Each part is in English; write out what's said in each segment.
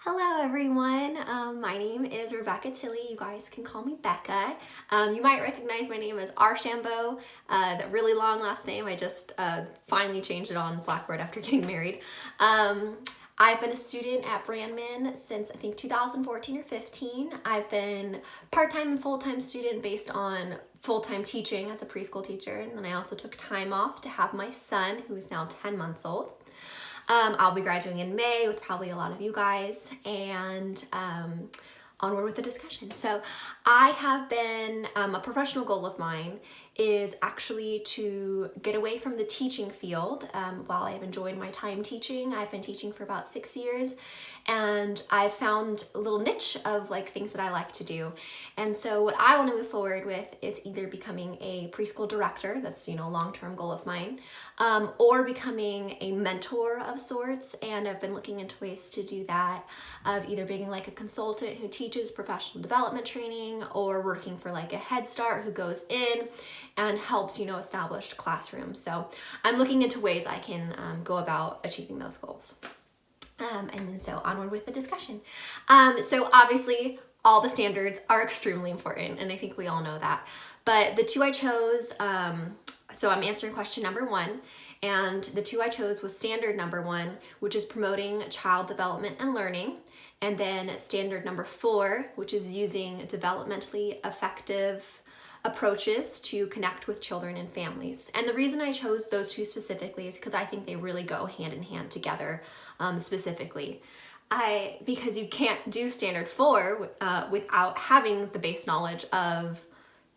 Hello everyone, my name is Rebecca Tilley. You guys can call me Becca. You might recognize my name as Archambault, that really long last name. I just finally changed it on Blackboard after getting married. I've been a student at Brandman since I think 2014 or 15. I've been part-time and full-time student based on full-time teaching as a preschool teacher, and then I also took time off to have my son, who is now 10 months old. I'll be graduating in May with probably a lot of you guys, and onward with the discussion. So I have been, a professional goal of mine is actually to get away from the teaching field. While I've enjoyed my time teaching, I've been teaching for about 6 years, and I've found a little niche of like things that I like to do. And so what I want to move forward with is either becoming a preschool director, that's, a long-term goal of mine, or becoming a mentor of sorts. And I've been looking into ways to do that, of either being like a consultant who teaches professional development training, or working for like a Head Start who goes in and helps, established classrooms. So I'm looking into ways I can go about achieving those goals. And then so onward with the discussion. So obviously all the standards are extremely important, and I think we all know that. But the two I chose, so I'm answering question number 1, and the two I chose was standard number 1, which is promoting child development and learning, and then standard number 4, which is using developmentally effective approaches to connect with children and families. And the reason I chose those two specifically is because I think they really go hand in hand together, specifically. Because you can't do standard 4 without having the base knowledge of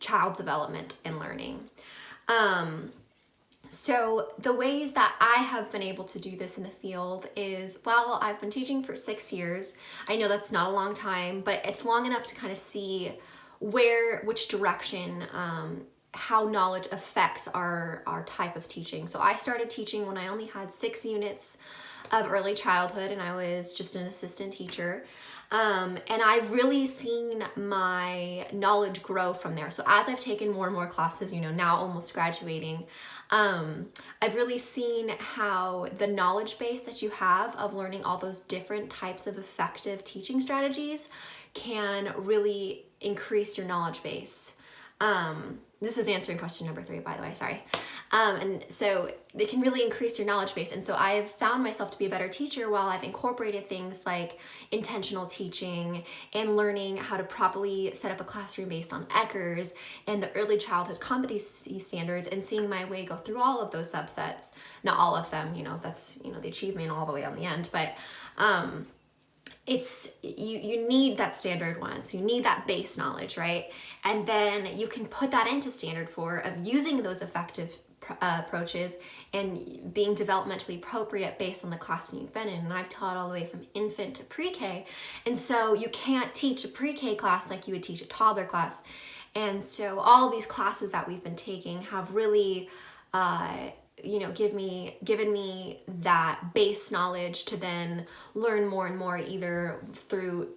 child development and learning. So the ways that I have been able to do this in the field is, well, I've been teaching for 6 years. I know that's not a long time, but it's long enough to kind of see which direction, how knowledge affects our type of teaching. So I started teaching when I only had 6 units of early childhood, and I was just an assistant teacher. And I've really seen my knowledge grow from there. So as I've taken more and more classes, now almost graduating, I've really seen how the knowledge base that you have of learning all those different types of effective teaching strategies can really increase your knowledge base. This is answering question number 3, by the way, sorry. And so they can really increase your knowledge base. And so I've found myself to be a better teacher while I've incorporated things like intentional teaching and learning how to properly set up a classroom based on Eckers and the early childhood competency standards, and seeing my way go through all of those subsets. Not all of them, that's, the achievement all the way on the end, but, it's you need that standard 1, so you need that base knowledge, right? And then you can put that into standard 4 of using those effective approaches and being developmentally appropriate based on the class you've been in. And I've taught all the way from infant to pre-K, and so you can't teach a pre-K class like you would teach a toddler class. And so all these classes that we've been taking have really given me that base knowledge to then learn more and more, either through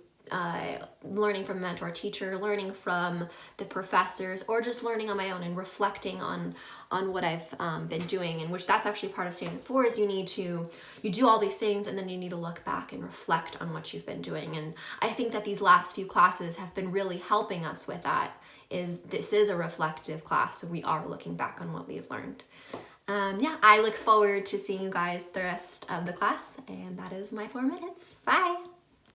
learning from a mentor teacher, learning from the professors, or just learning on my own and reflecting on what I've been doing. And which that's actually part of standard 4 is you do all these things, and then you need to look back and reflect on what you've been doing. And I think that these last few classes have been really helping us with that. This is a reflective class, so we are looking back on what we've learned. I look forward to seeing you guys the rest of the class, and that is my 4 minutes. Bye!